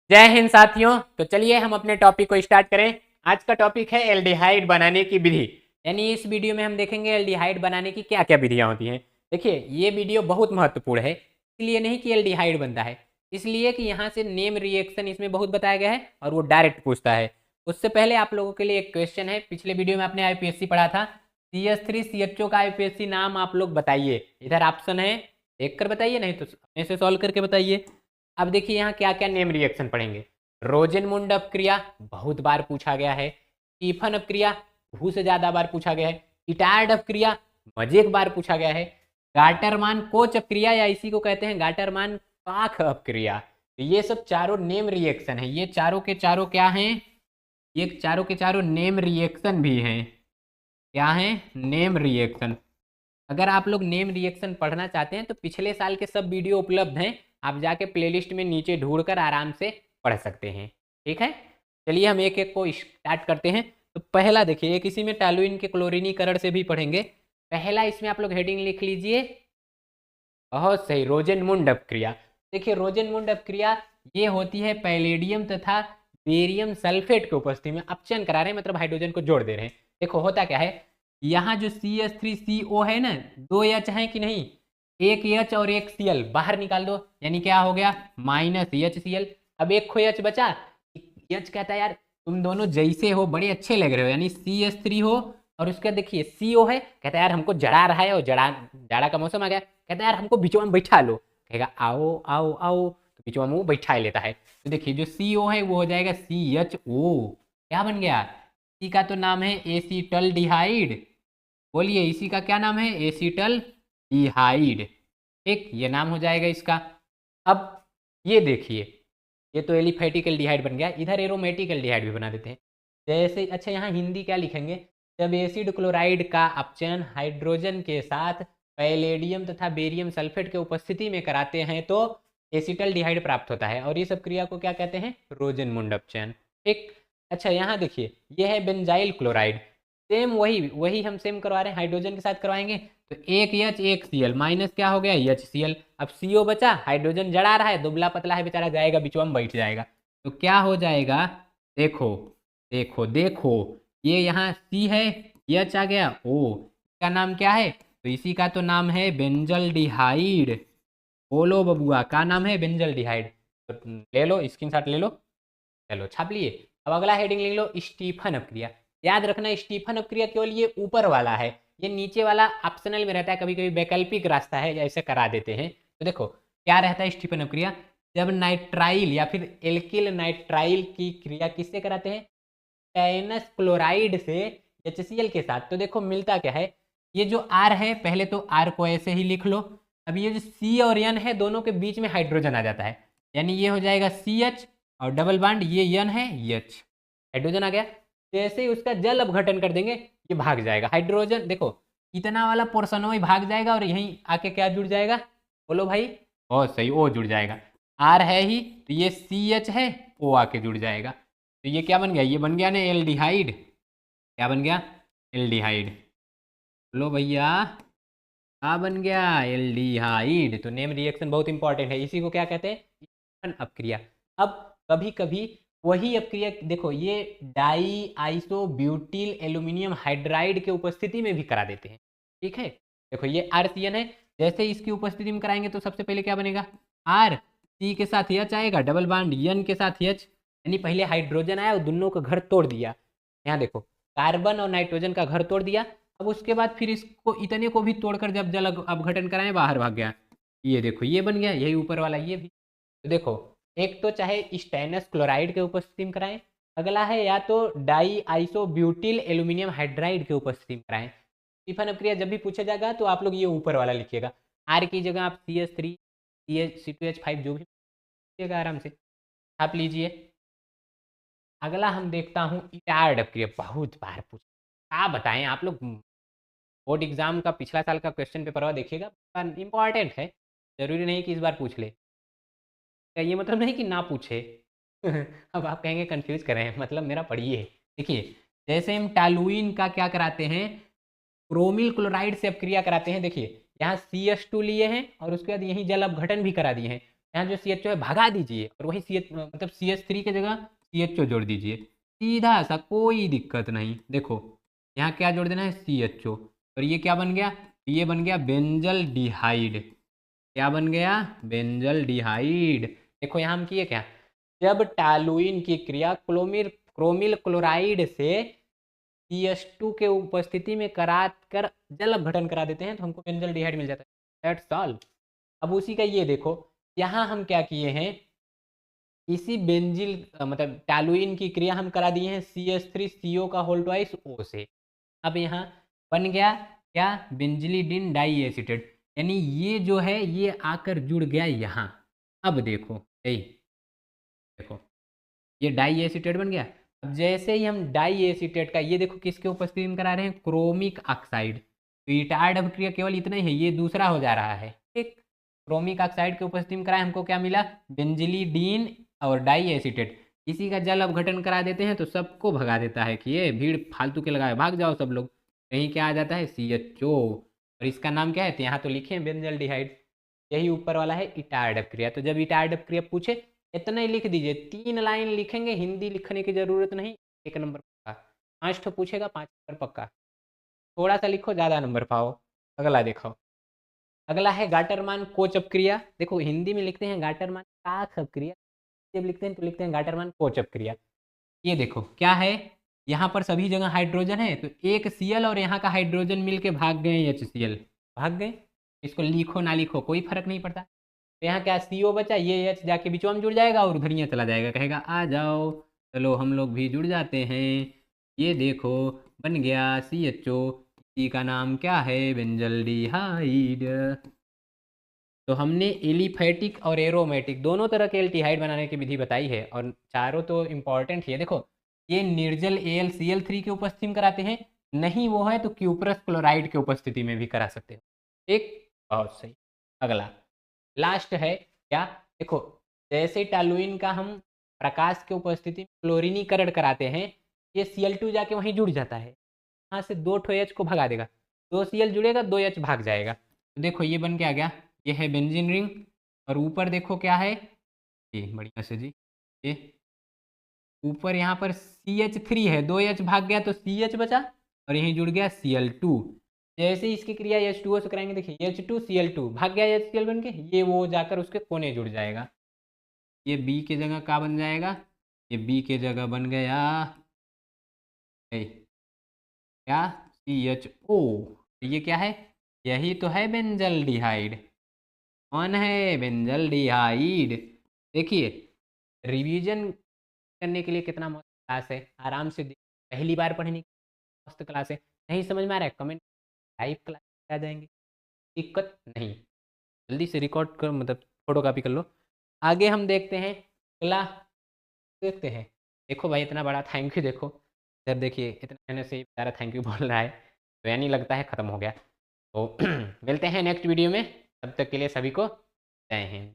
जय हिंद साथियों। तो चलिए हम अपने टॉपिक को स्टार्ट करें। आज का टॉपिक है एल्डिहाइड बनाने की विधि। यानी इस वीडियो में हम देखेंगे एल्डिहाइड बनाने की क्या क्या विधियां होती हैं। देखिए ये वीडियो बहुत महत्वपूर्ण है, इसलिए नहीं कि एल्डिहाइड बनता है, इसलिए कि यहाँ से नेम रिएक्शन इसमें बहुत बताया गया है और वो डायरेक्ट पूछता है। उससे पहले आप लोगों के लिए एक क्वेश्चन है। पिछले वीडियो में आपने आईपीएससी पढ़ा था, CH3CHO का आईपीएससी नाम आप लोग बताइए। इधर ऑप्शन है, देख कर बताइए, नहीं तो अपने से सॉल्व करके बताइए। अब देखिए यहाँ क्या क्या नेम रिएक्शन पढ़ेंगे। रोजेनमुंड अपक्रिया बहुत बार पूछा गया है। स्टीफन अपक्रिया बहुत से ज्यादा बार पूछा गया है। इटार्ड अपक्रिया मजे एक बार पूछा गया है। गाटरमान कोच अपक्रिया या इसी को कहते हैं गाटरमान पाख अपक्रिया। तो ये सब चारों नेम रिएक्शन है। ये चारों के चारों क्या हैं? ये चारों के चारों नेम रिएक्शन भी हैं। क्या है? Name reaction. अगर आप लोग नेम रिएक्शन पढ़ना चाहते हैं तो पिछले साल के सब वीडियो उपलब्ध हैं, आप जाके प्लेलिस्ट में नीचे ढूंढकर आराम से पढ़ सकते हैं। ठीक है, चलिए हम एक एक को स्टार्ट करते हैं। तो पहला देखिए, एक इसी में टॉलुइन के क्लोरीनीकरण से भी पढ़ेंगे। पहला इसमें आप लोग हेडिंग लिख लीजिए, बहुत सही, रोजेनमुंड अपक्रिया। देखिए रोजेनमुंड अपक्रिया ये होती है पैलेडियम तथा बेरियम सल्फेट के उपस्थिति में अपचयन करा रहे हैं, मतलब हाइड्रोजन को जोड़ दे रहे हैं। देखो होता क्या है, यहाँ जो CH3CO है ना, दो एच है कि नहीं, एक एच और एक Cl बाहर निकाल दो, यानी क्या हो गया -HCl। अब एक खो एच बचा। एच कहता है यार तुम दोनों जैसे हो, बड़े अच्छे लग रहे हो, यानी CH3 हो और उसका देखिए CO है, कहता है यार हमको जड़ा रहा है और जाड़ा का मौसम आ गया, कहता है यार हमको बिचवा में बैठा लो, कहेगा आओ आओ आओ, तो बिचवा में वो बैठा लेता है। तो देखिए जो CO है वो हो जाएगा CHO। क्या बन गया? इसी का तो नाम है एसीटल डिहाइड। बोलिए इसी का क्या नाम है? एसीटल डिहाइड। ठीक, ये नाम हो जाएगा इसका। अब ये देखिए, ये तो एलिफेटिक एल्डिहाइड बन गया, इधर एरोमेटिक एल्डिहाइड भी बना देते हैं। जैसे अच्छा यहाँ हिंदी क्या लिखेंगे, जब एसिड क्लोराइड का अपचयन हाइड्रोजन के साथ पैलेडियम तथा बेरियम सल्फेट के उपस्थिति में कराते हैं तो एसिटल डिहाइड प्राप्त होता है, और ये सब क्रिया को क्या कहते हैं? रोजेनमुंड अपचयन। ठीक, अच्छा यहाँ देखिए ये है बेंजाइल क्लोराइड। सेम वही वही हम सेम करवा रहे हैं, हाइड्रोजन के साथ करवाएंगे। तो एक एच एक Cl माइनस क्या हो गया HCl। अब CO बचा, हाइड्रोजन जड़ा रहा है, दुबला पतला है बेचारा, जाएगा बिचवा में बैठ जाएगा। तो क्या हो जाएगा? देखो देखो देखो, ये यहाँ C है, H आ गया O, का नाम क्या है? तो इसी का तो नाम है बेंजल डिहाइड। बोलो बबुआ, का नाम है? बेंजल डिहाइड। तो ले लो स्क्रीनशॉट ले लो, चलो छाप लिए। अब अगला हेडिंग लिख लो, स्टीफन अपक्रिया। याद रखना स्टीफन अपक्रिया केवल ये ऊपर वाला है, ये नीचे वाला ऑप्शनल में रहता है, कभी कभी वैकल्पिक रास्ता है, ऐसे करा देते हैं। तो देखो क्या रहता है स्टीफन अपक्रिया, जब नाइट्राइल या फिर एल्किल नाइट्राइल की क्रिया किससे कराते हैं? टैनस क्लोराइड से HCl के साथ। तो देखो मिलता क्या है, ये जो R है, पहले तो R को ऐसे ही लिख लो। अब ये जो C और N है, दोनों के बीच में हाइड्रोजन आ जाता है, यानी ये हो जाएगा CH और डबल बॉन्ड, ये N है H, हाइड्रोजन आ गया। जैसे ही उसका जल अपघटन कर देंगे ये भाग जाएगा हाइड्रोजन। देखो इतना वाला पोर्शन वही भाग जाएगा और यहीं आके क्या जुड़ जाएगा? बोलो भाई, बहुत सही, O जुड़ जाएगा। R है ही तो ये CH है, O आके जुड़ जाएगा। तो ये क्या बन गया? ये बन गया ना एल्डिहाइड। क्या बन गया? एल्डिहाइड। बोलो भैया, क्या बन गया? एल्डिहाइड। तो नेम रिएक्शन बहुत इंपॉर्टेंट है, इसी को क्या कहते हैं? स्टीफन अपक्रिया। अब कभी कभी वही अपक्रिया देखो ये di iso butyl aluminium hydride के उपस्थिति में भी करा देते हैं। ठीक है, देखो ये RCN है, जैसे इसकी उपस्थिति में कराएंगे तो सबसे पहले क्या बनेगा? R, C के साथ H आएगा, डबल बॉन्ड N के साथ H, यानी पहले हाइड्रोजन आया और दोनों का घर तोड़ दिया। यहाँ देखो कार्बन और नाइट्रोजन का घर तोड़ दिया। अब उसके बाद फिर इसको इतने को भी तोड़कर जब जल अपघटन कराएं बाहर भाग गया। ये देखो ये बन गया, यही ऊपर वाला ये भी। तो देखो एक तो चाहे स्टेनस क्लोराइड के उपस्थिति में कराएं, अगला है या तो di iso butyl aluminium hydride के उपस्थिति में कराएं। स्टीफन अपक्रिया जब भी पूछा जाएगा तो आप लोग ये ऊपर वाला लिखिएगा, R की जगह आप CH3 C2H5 जो भी लिखिएगा आराम से छाप लीजिए। अगला हम देखता हूँ इटार्ड अपक्रिया, बहुत बार पूछ, क्या बताएं आप लोग, बोर्ड एग्जाम का पिछला साल का क्वेश्चन पेपर और देखिएगा, इंपॉर्टेंट है, जरूरी नहीं कि इस बार पूछ ले। क्या ये मतलब नहीं कि ना पूछे अब आप कहेंगे कंफ्यूज कर रहे हैं, मतलब मेरा पढ़िए। देखिए जैसे हम टॉलुइन का क्या कराते हैं, क्रोमिल क्लोराइड से अपक्रिया कराते हैं। देखिए यहाँ CH2 लिए हैं और उसके बाद यहीं जल अपघटन भी करा दिए हैं, यहाँ जो CHO है भगा दीजिए और वही मतलब CH3 की जगह CHO जोड़ दीजिए, सीधा सा, कोई दिक्कत नहीं। देखो यहाँ क्या जोड़ देना है, CHO, और ये क्या बन गया, ये बन गया बेंजल डिहाइड। क्या बन गया, बेंजल डिहाइड। देखो यहाँ हम किए क्या, जब टॉलुइन की क्रिया क्रोमिल क्लोराइड से CH2 के उपस्थिति में करा कर जल अपघटन करा देते हैं तो हमको बेंजल डिहाइड मिल जाता है। That's all. अब उसी का ये देखो, यहाँ हम क्या किए हैं, इसी बेंजिल मतलब टॉलुइन की क्रिया हम करा दिए हैं CH3CO का होल ट्वाइस O से। अब यहाँ बन गया क्या, बेंजिलिडिन डाई एसीटेट, यानी ये जो है ये आकर जुड़ गया यहाँ। अब देखो यही देखो, ये डाई एसीटेट बन गया। अब जैसे ही हम डाई एसीटेट का, ये देखो किसके उपस्थिति में करा रहे हैं, क्रोमिक ऑक्साइड, तो ये टायर्ड अभिक्रिया केवल इतना ही है, ये दूसरा हो जा रहा है, ठीक। क्रोमिक ऑक्साइड के उपस्थिति में कराए, हमको क्या मिला, बेंजिलिडीन और डाई एसीटेट। इसी का जल अपघटन करा देते हैं तो सबको भगा देता है कि ये भीड़ फालतू के लगाए, भाग जाओ सब लोग। कहीं क्या आ जाता है, CHO, और इसका नाम क्या है, तो यहाँ तो लिखे हैं बेंजल डिहाइड। यही ऊपर वाला है इटायर्ड अपक्रिया। तो जब इटायर्ड अपक्रिया पूछे इतना ही लिख दीजिए, 3 लाइन लिखेंगे, हिंदी लिखने की जरूरत नहीं, 1 नंबर पक्का। 5 तो पूछेगा, 5 नंबर पक्का। थोड़ा सा लिखो, ज़्यादा नंबर पाओ। अगला देखो, अगला है गाटरमान कोच अपक्रिया। देखो हिंदी में लिखते हैं गाटरमान काक अपक्रिया, जब लिखते हैं तो लिखते हैं गाटरमान कोच अपक्रिया। ये देखो क्या है, यहाँ पर सभी जगह हाइड्रोजन है, तो एक Cl और यहाँ का हाइड्रोजन मिलके भाग गए HCl, भाग गए। इसको लिखो ना लिखो कोई फर्क नहीं पड़ता। तो यहाँ क्या CO बचा, ये H जाके बीचवा में जुड़ जाएगा और उधर ही चला जाएगा, कहेगा आ जाओ चलो हम लोग भी जुड़ जाते हैं। ये देखो बन गया CHO, इसी का नाम क्या है, बेंजल डिहाइड। तो हमने एलिफैटिक और एरोमेटिक दोनों तरह के एल्डिहाइड बनाने की विधि बताई है, और चारों तो इम्पॉर्टेंट ही है। देखो ये निर्जल AlCl3 की उपस्थिति में कराते हैं, नहीं वो है तो क्यूप्रस क्लोराइड की उपस्थिति में भी करा सकते हो, ठीक। बहुत सही। अगला लास्ट है क्या, देखो जैसे टॉलुइन का हम प्रकाश की उपस्थिति में क्लोरीनीकरण कराते हैं, ये Cl2 जाके वहीं जुड़ जाता है, यहाँ से 2 H को भगा देगा, 2 Cl जुड़ेगा 2 H भाग जाएगा। तो देखो ये बन के आ गया, ये है बेंजीन रिंग, और ऊपर देखो क्या है, ये बढ़िया से जी, ये ऊपर यहाँ पर CH3 है, 2 H भाग गया तो CH बचा, और यहीं जुड़ गया Cl2। जैसे ही इसकी क्रिया H2O से कराएंगे, देखिए H2Cl2 भाग गया HCl बन के, ये वो जाकर उसके कोने जुड़ जाएगा। ये B की जगह क्या बन जाएगा, ये B की जगह बन गया क्या, CHO। ये क्या है, यही तो है बेंजल डिहाइड। कौन है, बेंजल डिहाइड। देखिए रिवीजन करने के लिए कितना मस्त क्लास है, आराम से पहली बार पढ़ने की मस्त क्लास है। नहीं समझ में आ रहा है, कमेंट लाइव क्लास आ जाएंगे, दिक्कत नहीं। जल्दी से रिकॉर्ड कर, मतलब फोटो कॉपी कर लो। आगे हम देखते हैं अगला, देखते हैं। देखो भाई इतना बड़ा थैंक यू, देखो इधर देखिए, इतना मेहनत से सारा थैंक यू बोल रहा है, तो यानी लगता है ख़त्म हो गया। तो मिलते हैं नेक्स्ट वीडियो में, तब तक के लिए सभी को जय हिंद।